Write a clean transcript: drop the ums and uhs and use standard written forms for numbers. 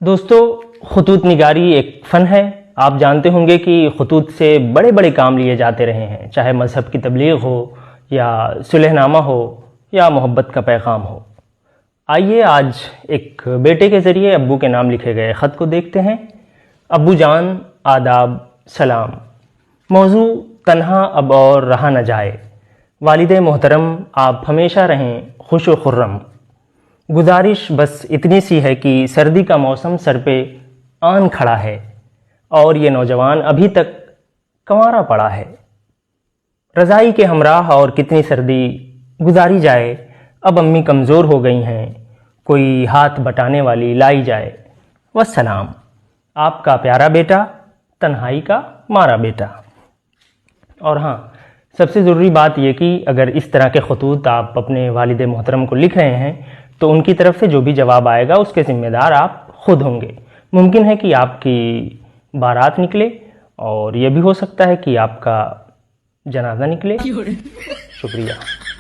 دوستو، خطوط نگاری ایک فن ہے۔ آپ جانتے ہوں گے کہ خطوط سے بڑے بڑے کام لیے جاتے رہے ہیں، چاہے مذہب کی تبلیغ ہو یا صلح نامہ ہو یا محبت کا پیغام ہو۔ آئیے آج ایک بیٹے کے ذریعے ابو کے نام لکھے گئے خط کو دیکھتے ہیں۔ ابو جان، آداب، سلام۔ موضوع: تنہا اب اور رہا نہ جائے۔ والد محترم، آپ ہمیشہ رہیں خوش و خرم۔ گزارش بس اتنی سی ہے کہ سردی کا موسم سر پہ آن کھڑا ہے اور یہ نوجوان ابھی تک کنوارا پڑا ہے۔ رضائی کے ہمراہ اور کتنی سردی گزاری جائے، اب امی کمزور ہو گئی ہیں، کوئی ہاتھ بٹانے والی لائی جائے۔ والسلام، آپ کا پیارا بیٹا، تنہائی کا مارا بیٹا۔ اور ہاں، سب سے ضروری بات یہ کہ اگر اس طرح کے خطوط آپ اپنے والد محترم کو لکھ رہے ہیں تو ان کی طرف سے جو بھی جواب آئے گا اس کے ذمہ دار آپ خود ہوں گے۔ ممکن ہے کہ آپ کی بارات نکلے اور یہ بھی ہو سکتا ہے کہ آپ کا جنازہ نکلے۔ شکریہ۔